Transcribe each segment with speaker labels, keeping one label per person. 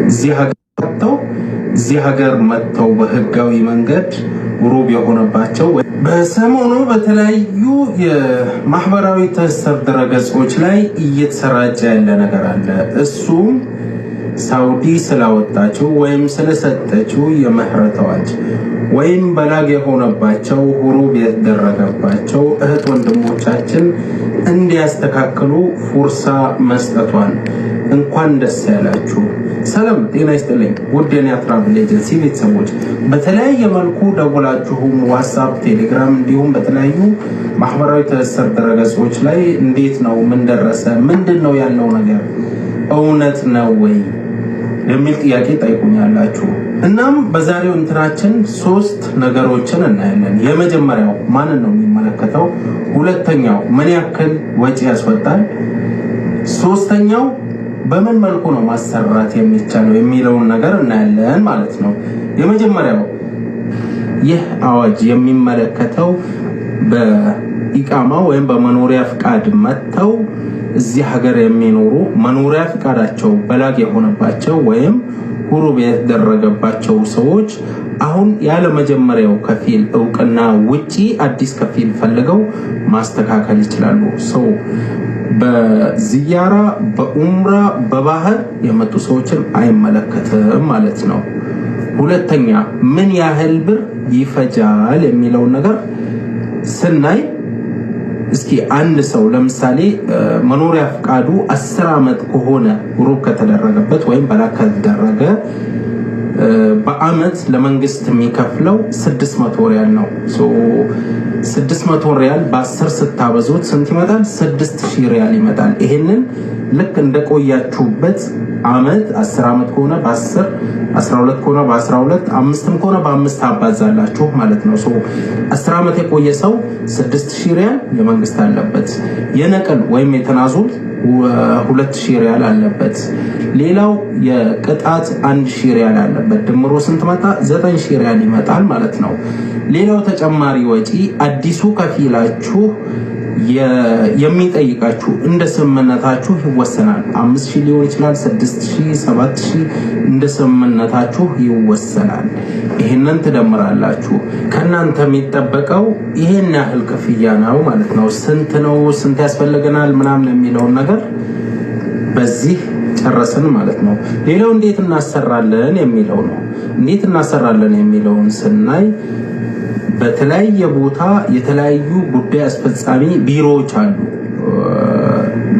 Speaker 1: እዚህ ሀገር መጥተው በህጋዊ መንገድ ሩብ የሆነባቸው በሰሞኑ በተለያዩ የማህበራዊ ትስስር ድረገጾች ላይ እየተሰራጨ ያለ ነገር አለ። እሱም ሳውዲ ስላወጣችው ወይም ስለሰጠችው የምህረት አዋጅ ወይም በላግ የሆነባቸው ሩብ የተደረገባቸው እህት ወንድሞቻችን እንዲያስተካክሉ ፉርሳ መስጠቷን እንኳን ደስ ያላችሁ። ሰላም ጤና ይስጥልኝ ውድ የኔ ትራቭል ኤጀንሲ ቤተሰቦች፣ በተለያየ መልኩ ደውላችሁም ዋትስአፕ፣ ቴሌግራም እንዲሁም በተለያዩ ማህበራዊ ትስስር ድረገጾች ላይ እንዴት ነው ምን ደረሰ ምንድነው ያለው ነገር እውነት ነው ወይ የሚል ጥያቄ ጠይቁኛላችሁ። እናም በዛሬው እንትናችን 3 ነገሮችን እናያለን። የመጀመሪያው ማንን ነው የሚመለከተው፣ ሁለተኛው ምን ያክል ወጪ ያስወጣል፣ ሶስተኛው በምን መልኩ ነው ማሰራት የሚቻለው የሚለውን ነገር እናያለን ማለት ነው። የመጀመሪያው ይህ አዋጅ የሚመለከተው በኢቃማ ወይም በመኖሪያ ፍቃድ መጥተው እዚህ ሀገር የሚኖሩ መኖሪያ ፍቃዳቸው በላግ የሆነባቸው ወይም ሩብ የተደረገባቸው ሰዎች አሁን ያለ መጀመሪያው ከፊል እውቅና ውጪ አዲስ ከፊል ፈልገው ማስተካከል ይችላሉ። ሰው በዚያራ በኡምራ በባህር የመጡ ሰዎችን አይመለከትም ማለት ነው። ሁለተኛ ምን ያህል ብር ይፈጃል የሚለውን ነገር ስናይ እስኪ አንድ ሰው ለምሳሌ መኖሪያ ፍቃዱ 10 ዓመት ከሆነ ሩብ ከተደረገበት ወይም በላግ ከተደረገ በአመት ለመንግስት የሚከፍለው 600 ሪያል ነው። 600 ሪያል በ10 ስታበዙት ስንት ይመጣል? 6000 ሪያል ይመጣል። ይሄንን ልክ እንደቆያችሁበት አመት 10 ዓመት ከሆነ በ10 12 ከሆነ በ12 5ም ከሆነ በ5 አባዛላችሁ ማለት ነው። 10 ዓመት የቆየ ሰው 6000 ሪያል የመንግስት አለበት። የነቅል ወይም የተናዙል 2000 ሪያል አለበት። ሌላው የቅጣት 1000 ሪያል አለበት። ድምሮ ስንት መጣ? 9000 ሪያል ይመጣል ማለት ነው። ሌላው ተጨማሪ ወጪ አዲሱ ከፊላችሁ የሚጠይቃችሁ እንደ ስምምነታችሁ ይወሰናል። 5000 ሊሆን ይችላል፣ 6000፣ 7000 እንደ ስምምነታችሁ ይወሰናል። ይሄንን ትደምራላችሁ። ከናንተ የሚጠበቀው ይሄን ያህል ክፍያ ነው ማለት ነው። ስንት ነው ስንት ያስፈልገናል ምናምን የሚለውን ነገር በዚህ ጨረስን ማለት ነው። ሌላው እንዴት እናሰራለን የሚለው ነው። እንዴት እናሰራለን የሚለውን ስናይ በተለያየ ቦታ የተለያዩ ጉዳይ አስፈጻሚ ቢሮዎች አሉ።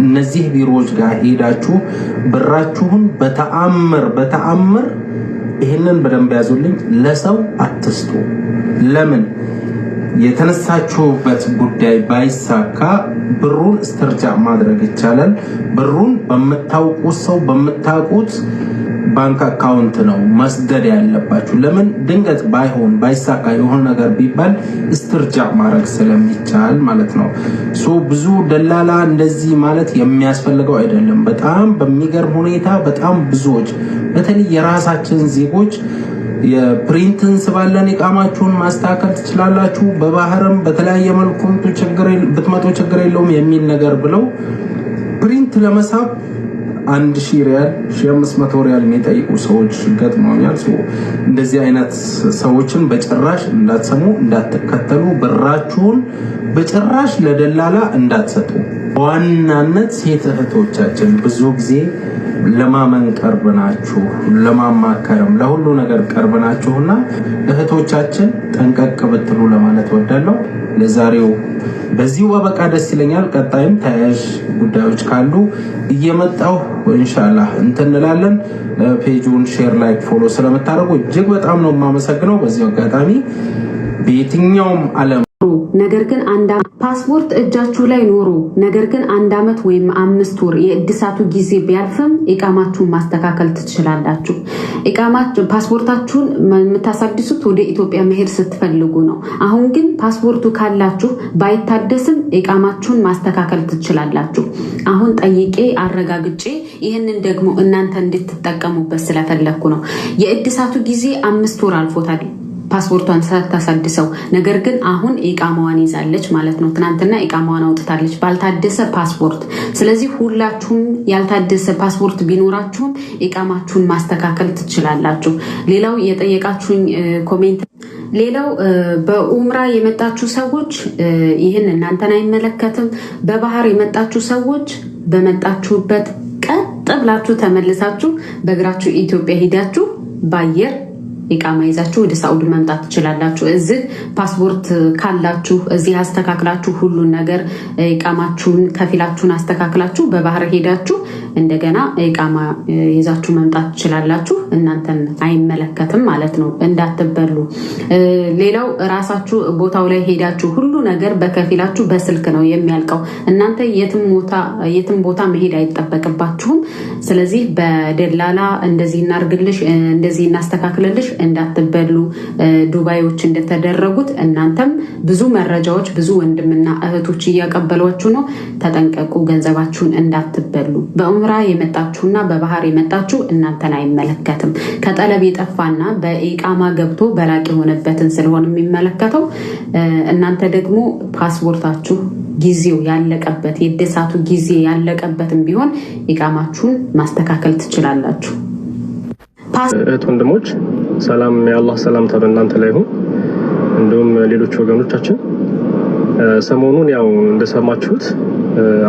Speaker 1: እነዚህ ቢሮዎች ጋር ሄዳችሁ ብራችሁን በተአምር ይሄንን በደንብ ያዙልኝ፣ ለሰው አትስጡ። ለምን? የተነሳችሁበት ጉዳይ ባይሳካ ብሩን እስትርጃ ማድረግ ይቻላል። ብሩን በመታውቁት ሰው በመታውቁት ባንክ አካውንት ነው መስደድ ያለባችሁ። ለምን? ድንገት ባይሳካ የሆነ ነገር ቢባል እስትርጃ ማድረግ ስለሚቻል ማለት ነው። ብዙ ደላላ እንደዚህ ማለት የሚያስፈልገው አይደለም። በጣም በሚገርም ሁኔታ በጣም ብዙዎች በተለይ የራሳችን ዜጎች የፕሪንትን ስባለን ኢቃማችሁን ማስተካከል ትችላላችሁ፣ በባህርም በተለያየ መልኩ ብትመጡ ችግር የለውም የሚል ነገር ብለው ፕሪንት ለመሳብ 1000 ሪያል 1500 ሪያል የሚጠይቁ ሰዎች ገጥመውኛል። እንደዚህ አይነት ሰዎችን በጭራሽ እንዳትሰሙ፣ እንዳትከተሉ፣ ብራችሁን በጭራሽ ለደላላ እንዳትሰጡ። በዋናነት ሴት እህቶቻችን ብዙ ጊዜ ለማመን ቅርብ ናችሁ፣ ለማማከርም ለሁሉ ነገር ቅርብ ናችሁና እህቶቻችን ጠንቀቅ ብትሉ ለማለት ወዳለሁ። ለዛሬው በዚሁ በቃ ደስ ይለኛል። ቀጣይም ተያያዥ ጉዳዮች ካሉ እየመጣሁ ኢንሻአላህ እንላለን። ፔጁን ሼር፣ ላይክ፣ ፎሎ ስለምታደርጉ እጅግ በጣም ነው የማመሰግነው። በዚህ አጋጣሚ በየትኛውም ዓለም
Speaker 2: ነገር ግን አንድ ፓስፖርት እጃችሁ ላይ ኖሮ ነገር ግን 1 ዓመት ወይም 5 ወር የእድሳቱ ጊዜ ቢያልፍም ኢቃማችሁን ማስተካከል ትችላላችሁ። ፓስፖርታችሁን የምታሳድሱት ወደ ኢትዮጵያ መሄድ ስትፈልጉ ነው። አሁን ግን ፓስፖርቱ ካላችሁ ባይታደስም ኢቃማችሁን ማስተካከል ትችላላችሁ። አሁን ጠይቄ አረጋግጬ ይህንን ደግሞ እናንተ እንድትጠቀሙበት ስለፈለኩ ነው። የእድሳቱ ጊዜ 5 ወር አልፎታል። ፓስፖርቷን ሳታሳድሰው ነገር ግን አሁን ኢቃማዋን ይዛለች ማለት ነው። ትናንትና ኢቃማዋን አውጥታለች ባልታደሰ ፓስፖርት። ስለዚህ ሁላችሁም ያልታደሰ ፓስፖርት ቢኖራችሁም ኢቃማችሁን ማስተካከል ትችላላችሁ። ሌላው የጠየቃችሁኝ ኮሜንት ሌላው በኡምራ የመጣችሁ ሰዎች ይህን እናንተን አይመለከትም። በባህር የመጣችሁ ሰዎች በመጣችሁበት ቀጥ ብላችሁ ተመልሳችሁ በእግራችሁ ኢትዮጵያ ሄዳችሁ በአየር ኢቃማ ይዛችሁ ወደ ሳውዲ መምጣት ትችላላችሁ። እዚህ ፓስፖርት ካላችሁ እዚህ አስተካክላችሁ ሁሉን ነገር ኢቃማችሁን ከፊላችሁን አስተካክላችሁ በባህር ሄዳችሁ እንደገና ኢቃማ ይዛችሁ መምጣት ትችላላችሁ። እናንተን አይመለከትም ማለት ነው፣ እንዳትበሉ። ሌላው ራሳችሁ ቦታው ላይ ሄዳችሁ ሁሉ ነገር በከፊላችሁ በስልክ ነው የሚያልቀው። እናንተ የትም ቦታ መሄድ አይጠበቅባችሁም። ስለዚህ በደላላ እንደዚህ እናርግልሽ እንደዚህ እናስተካክልልሽ እንዳትበሉ። ዱባዮች እንደተደረጉት እናንተም ብዙ መረጃዎች ብዙ ወንድምና እህቶች እያቀበሏችሁ ነው። ተጠንቀቁ፣ ገንዘባችሁን እንዳትበሉ። በኡምራ የመጣችሁና በባህር የመጣችሁ እናንተን አይመለከትም። ከጠለብ የጠፋና በኢቃማ ገብቶ በላቅ የሆነበትን ስለሆነ የሚመለከተው። እናንተ ደግሞ ፓስፖርታችሁ ጊዜው ያለቀበት የደሳቱ ጊዜ ያለቀበትም ቢሆን ኢቃማችሁን ማስተካከል ትችላላችሁ።
Speaker 3: እህት ወንድሞች ሰላም፣ የአላህ ሰላምታ በእናንተ ላይ ይሁን። እንዲሁም ሌሎች ወገኖቻችን ሰሞኑን ያው እንደሰማችሁት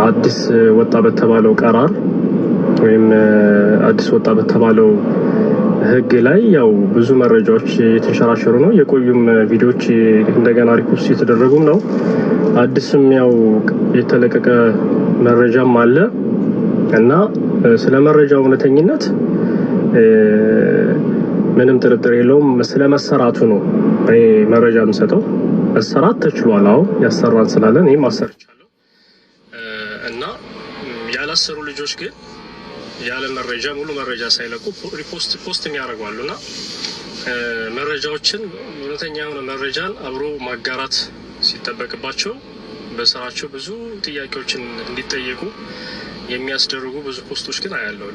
Speaker 3: አዲስ ወጣ በተባለው ቀራር ወይም አዲስ ወጣ በተባለው ህግ ላይ ያው ብዙ መረጃዎች የተንሸራሸሩ ነው። የቆዩም ቪዲዮዎች እንደገና ሪፖስት የተደረጉም ነው። አዲስም ያው የተለቀቀ መረጃም አለ እና ስለ መረጃው እውነተኝነት ምንም ጥርጥር የለውም። ስለመሰራቱ ነው መረጃ የምሰጠው። መሰራት ተችሏል። አዎ ያሰራን ስላለን እኔም አሰርቻለሁ እና ያላሰሩ ልጆች ግን ያለ መረጃ ሙሉ መረጃ ሳይለቁ ፖስት የሚያደርጓሉና መረጃዎችን እውነተኛ የሆነ መረጃን አብሮ ማጋራት ሲጠበቅባቸው በስራቸው ብዙ ጥያቄዎችን እንዲጠየቁ የሚያስደርጉ ብዙ ፖስቶች ግን አያለው።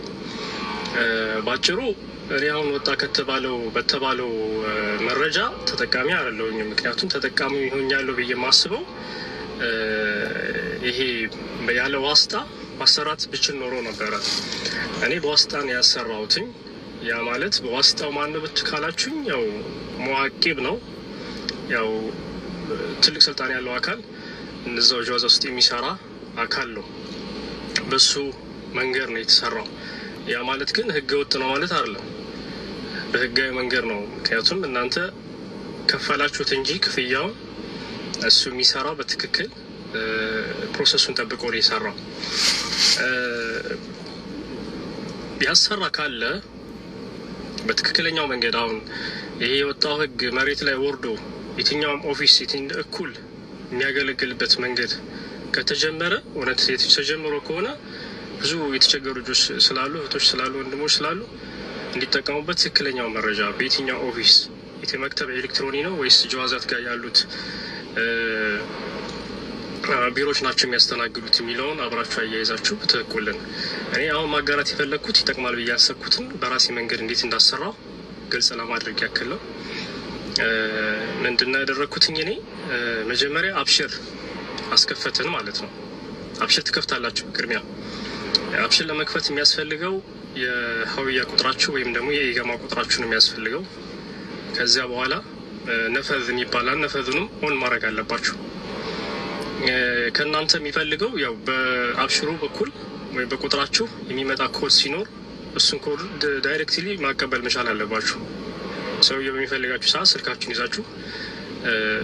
Speaker 3: ባጭሩ እኔ አሁን ወጣ በተባለው መረጃ ተጠቃሚ አይደለሁኝም። ምክንያቱም ተጠቃሚ ይሆኛለሁ ብዬ ማስበው ይሄ ያለ ዋስጣ ማሰራት ብችል ኖሮ ነበረ። እኔ በዋስጣን ያሰራሁትኝ። ያ ማለት በዋስጣው ማነው ካላችሁኝ ያው ሙአቂብ ነው። ያው ትልቅ ስልጣን ያለው አካል እነዛው ጀዋዛ ውስጥ የሚሰራ አካል ነው። በሱ መንገድ ነው የተሰራው። ያ ማለት ግን ህገ ወጥ ነው ማለት አይደለም። በህጋዊ መንገድ ነው። ምክንያቱም እናንተ ከፈላችሁት እንጂ ክፍያውን እሱ የሚሰራው በትክክል ፕሮሰሱን ጠብቆ ነው የሰራው። ያሰራ ካለ በትክክለኛው መንገድ አሁን ይሄ የወጣው ህግ መሬት ላይ ወርዶ የትኛውም ኦፊስ እኩል የሚያገለግልበት መንገድ ከተጀመረ እውነት የተጀመረ ከሆነ ብዙ የተቸገሩ ልጆች ስላሉ እህቶች ስላሉ ወንድሞች ስላሉ እንዲጠቀሙበት ትክክለኛው መረጃ በየትኛው ኦፊስ መክተብ ኤሌክትሮኒ ነው ወይስ ጀዋዛት ጋር ያሉት ቢሮዎች ናቸው የሚያስተናግዱት የሚለውን አብራችሁ አያይዛችሁ ብትልኩልን። እኔ አሁን ማጋራት የፈለግኩት ይጠቅማል ብዬ ያሰብኩትን በራሴ መንገድ እንዴት እንዳሰራው ግልጽ ለማድረግ ያክል ነው። ምንድነው ያደረግኩትኝ? እኔ መጀመሪያ አብሽር አስከፈትን ማለት ነው። አብሽር ትከፍታላችሁ። ቅድሚያ አብሽር ለመክፈት የሚያስፈልገው የሀዊያ ቁጥራችሁ ወይም ደግሞ የኢቃማ ቁጥራችሁ ነው የሚያስፈልገው። ከዚያ በኋላ ነፈዝ የሚባላል ነፈዝንም ኦን ማድረግ አለባችሁ። ከእናንተ የሚፈልገው ያው በአብሽሩ በኩል ወይ በቁጥራችሁ የሚመጣ ኮድ ሲኖር እሱን ኮድ ዳይሬክትሊ ማቀበል መቻል አለባችሁ። ሰውየው በሚፈልጋችሁ ሰዓት ስልካችሁን ይዛችሁ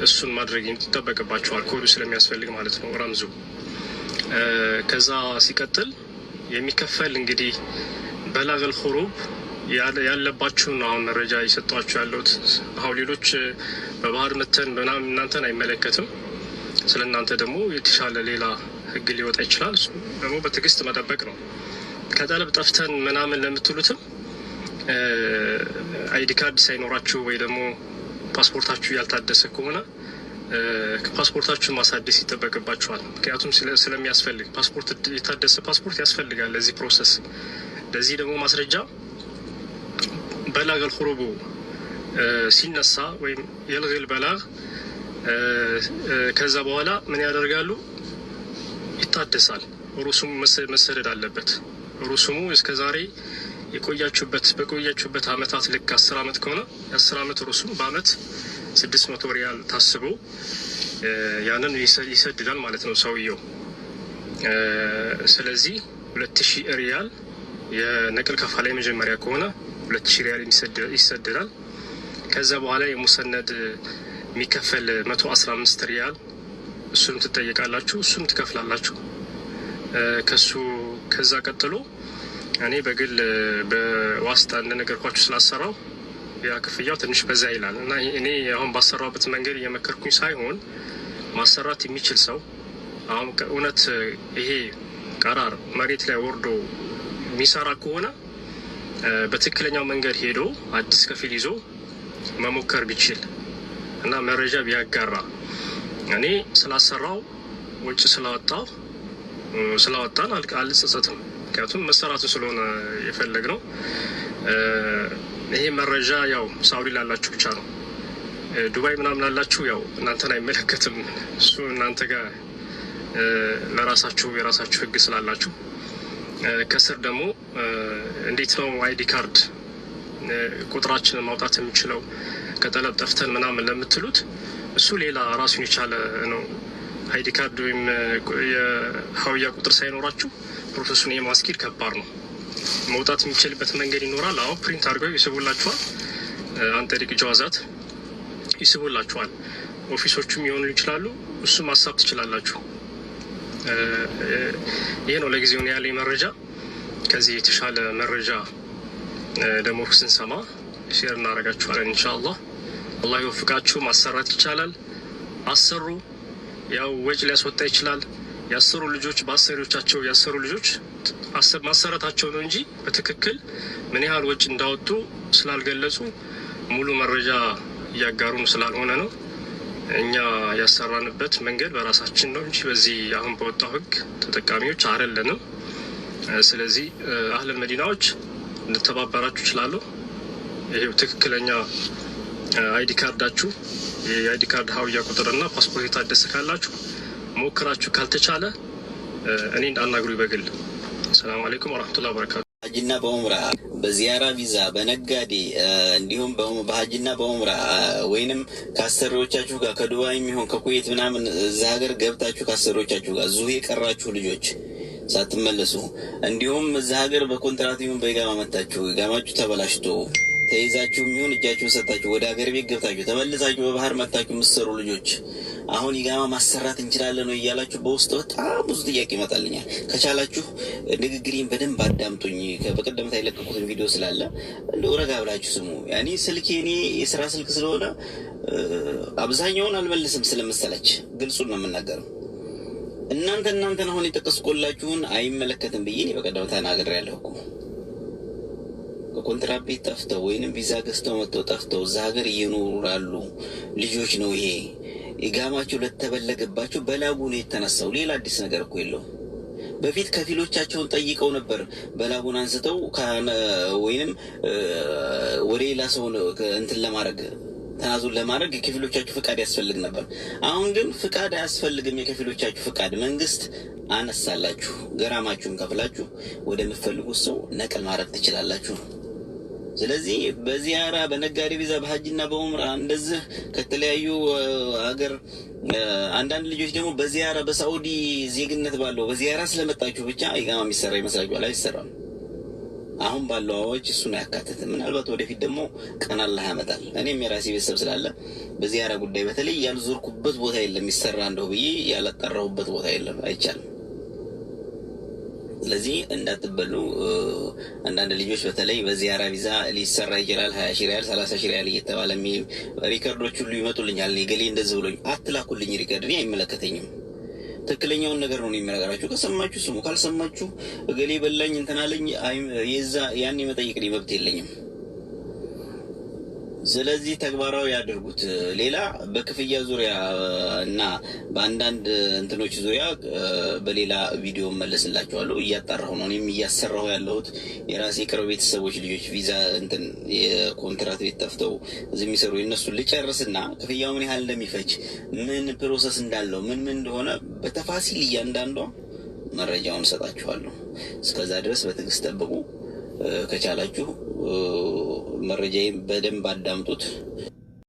Speaker 3: እሱን ማድረግ ይጠበቅባችኋል። ኮዱ ስለሚያስፈልግ ማለት ነው፣ ረምዙ። ከዛ ሲቀጥል የሚከፈል እንግዲህ በላገል ኹሩብ ያለባችሁን አሁን መረጃ እየሰጧችሁ ያለሁት። አሁን ሌሎች በባህር መተን ምናምን እናንተን አይመለከትም። ስለ እናንተ ደግሞ የተሻለ ሌላ ህግ ሊወጣ ይችላል። እሱ ደግሞ በትዕግስት መጠበቅ ነው። ከጠለብ ጠፍተን ምናምን ለምትሉትም አይዲ ካርድ ሳይኖራችሁ ወይ ደግሞ ፓስፖርታችሁ ያልታደሰ ከሆነ ፓስፖርታችሁን ማሳደስ ይጠበቅባችኋል። ምክንያቱም ስለሚያስፈልግ የታደሰ ፓስፖርት ያስፈልጋል ለዚህ ፕሮሰስ። ለዚህ ደግሞ ማስረጃ በላገል ኹሩቡ ሲነሳ ወይም የልግል በላግ ከዛ በኋላ ምን ያደርጋሉ? ይታደሳል። ሩሱሙ መሰደድ አለበት። ሩሱሙ እስከዛሬ በቆያችሁበት አመታት ልክ 10 አመት ከሆነ የ10 አመት ሩሱም በአመት 600 ሪያል ታስቦ ያንን ይሰድዳል ማለት ነው ሰውየው። ስለዚህ 2000 ሪያል የነቅል ከፋላ መጀመሪያ ከሆነ 2000 ሪያል ይሰድዳል። ከዛ በኋላ የሙሰነድ የሚከፈል 115 ሪያል እሱም ትጠየቃላችሁ፣ እሱም ትከፍላላችሁ። ከዛ ቀጥሎ እኔ በግል በዋስጣ እንደነገርኳችሁ ስላሰራው ያ ክፍያው ትንሽ በዛ ይላል እና እኔ አሁን ባሰራበት መንገድ እየመከርኩኝ ሳይሆን ማሰራት የሚችል ሰው አሁን እውነት ይሄ ቀራር መሬት ላይ ወርዶ የሚሰራ ከሆነ በትክክለኛው መንገድ ሄዶ አዲስ ከፊል ይዞ መሞከር ቢችል እና መረጃ ቢያጋራ እኔ ስላሰራው ወጪ ስላወጣን አልጸጸትም። ምክንያቱም መሰራቱ ስለሆነ የፈለግነው። ይሄ መረጃ ያው ሳውዲ ላላችሁ ብቻ ነው። ዱባይ ምናምን ላላችሁ ያው እናንተን አይመለከትም። እሱ እናንተ ጋር ለራሳችሁ የራሳችሁ ህግ ስላላችሁ። ከስር ደግሞ እንዴት ነው አይዲ ካርድ ቁጥራችንን ማውጣት የምንችለው ከጠለብ ጠፍተን ምናምን ለምትሉት እሱ ሌላ ራሱን የቻለ ነው። አይዲ ካርድ ወይም የሀውያ ቁጥር ሳይኖራችሁ ፕሮሰሱን የማስኬድ ከባድ ነው። መውጣት የሚችልበት መንገድ ይኖራል። አሁን ፕሪንት አድርገው ይስቡላችኋል። አንጠሪቅ ጀዋዛት ይስቡላችኋል። ኦፊሶቹም ሊሆኑ ይችላሉ። እሱ ማሳብ ትችላላችሁ። ይህ ነው ለጊዜው ያለኝ መረጃ። ከዚህ የተሻለ መረጃ ደግሞ ስንሰማ ሼር እናደርጋችኋለን ኢንሻአላህ። አላህ ይወፍቃችሁ። ማሰራት ይቻላል። አሰሩ። ያው ወጪ ሊያስወጣ ይችላል። ያሰሩ ልጆች በአሰሪዎቻቸው ያሰሩ ልጆች ማሰራታቸው ነው እንጂ በትክክል ምን ያህል ወጪ እንዳወጡ ስላልገለጹ ሙሉ መረጃ እያጋሩን ስላልሆነ ነው። እኛ ያሰራንበት መንገድ በራሳችን ነው እንጂ በዚህ አሁን በወጣው ህግ ተጠቃሚዎች አይደለንም። ስለዚህ አህለል መዲናዎች እንተባበራችሁ ይችላሉ። ይሄው ትክክለኛ አይዲ ካርዳችሁ የአይዲ ካርድ ሀውያ ቁጥርና ፓስፖርት የታደሰ ካላችሁ ሞክራችሁ ካልተቻለ እኔ እንዳናግሩ በግል። ሰላም አለይኩም ወራህመቱላሂ ወበረካቱ።
Speaker 4: ሀጅና በኡምራ በዚያራ ቪዛ በነጋዴ እንዲሁም በሀጅና በኡምራ ወይንም ከአሰሪዎቻችሁ ጋር ከዱባይ የሚሆን ከኩዌት ምናምን እዛ ሀገር ገብታችሁ ከአሰሪዎቻችሁ ጋር ዙሁ የቀራችሁ ልጆች ሳትመለሱ እንዲሁም እዛ ሀገር በኮንትራት ይሁን በኢቃማ መታችሁ ኢቃማችሁ ተበላሽቶ ተይዛችሁ የሚሆን እጃችሁን ሰጣችሁ ወደ ሀገር ቤት ገብታችሁ ተመልሳችሁ በባህር መታችሁ የምትሰሩ ልጆች አሁን ኢቃማ ማሰራት እንችላለን ነው እያላችሁ በውስጥ በጣም ብዙ ጥያቄ ይመጣልኛል። ከቻላችሁ ንግግሬን በደንብ አዳምጡኝ። በቀደምታ የለቀቁትን ቪዲዮ ስላለ እንደው ረጋ ብላችሁ ስሙ። ያኔ ስልኬ እኔ የስራ ስልክ ስለሆነ አብዛኛውን አልመልስም ስለመሰለች ግልጹን ነው የምናገረው። እናንተን አሁን የጠቀስኩላችሁን አይመለከትም ብዬ እኔ በቀደምታ ተናግሬያለሁ እኮ። ከኮንትራት ቤት ጠፍተው ወይንም ቪዛ ገዝተው መጥተው ጠፍተው እዛ ሀገር እየኖራሉ ልጆች ነው ይሄ ኢቃማቸው ለተበለገባቸው በላጉ ነው የተነሳው። ሌላ አዲስ ነገር እኮ የለውም። በፊት ከፊሎቻቸውን ጠይቀው ነበር በላጉን አንስተው ወይንም ወደ ሌላ ሰው እንትን ለማድረግ ተናዙን ለማድረግ የከፊሎቻችሁ ፍቃድ ያስፈልግ ነበር። አሁን ግን ፍቃድ አያስፈልግም። የከፊሎቻችሁ ፍቃድ መንግስት አነሳላችሁ። ገራማችሁን ከፍላችሁ ወደምትፈልጉት ሰው ነቅል ማድረግ ትችላላችሁ። ስለዚህ በዚያራ በነጋዴ ቪዛ በሀጅና በኡምራ እንደዚህ ከተለያዩ ሀገር አንዳንድ ልጆች ደግሞ በዚያራ በሳዑዲ ዜግነት ባለው በዚያራ ስለመጣችሁ ብቻ ኢቃማ የሚሰራ ይመስላችኋል። አይሰራም። አሁን ባለው አዋጅ እሱን አያካትትም። ምናልባት ወደፊት ደግሞ ቀን አላህ ያመጣል። እኔም የራሴ ቤተሰብ ስላለ በዚያራ ጉዳይ በተለይ ያልዞርኩበት ቦታ የለም። ይሰራ እንደው ብዬ ያላጠራሁበት ቦታ የለም። አይቻልም። ስለዚህ እንዳትበሉ። አንዳንድ ልጆች በተለይ በዚያራ ቪዛ ሊሰራ ይችላል 20 ሺህ ሪያል 30 ሺህ ሪያል እየተባለ ሪከርዶች ሁሉ ይመጡልኛል። ገሌ እንደዚህ ብሎኝ አትላኩልኝ ሪከርድ፣ እኔ አይመለከተኝም። ትክክለኛውን ነገር ነው የሚነግራችሁ። ከሰማችሁ ስሙ፣ ካልሰማችሁ ገሌ በላኝ እንትን አለኝ ያኔ መጠየቅ መብት የለኝም። ስለዚህ ተግባራዊ ያድርጉት። ሌላ በክፍያ ዙሪያ እና በአንዳንድ እንትኖች ዙሪያ በሌላ ቪዲዮ መለስላችኋለሁ። እያጣራሁ ነው። እኔም እያሰራሁ ያለሁት የራሴ ቅርብ ቤተሰቦች ልጆች ቪዛ እንትን የኮንትራት ቤት ጠፍተው እዚህ የሚሰሩ የእነሱን ልጨርስና ክፍያው ምን ያህል እንደሚፈጅ ምን ፕሮሰስ እንዳለው ምን እንደሆነ በተፋሲል እያንዳንዷ መረጃውን ሰጣችኋለሁ። እስከዛ ድረስ በትዕግስት ጠብቁ። ከቻላችሁ መረጃዬን በደንብ አዳምጡት።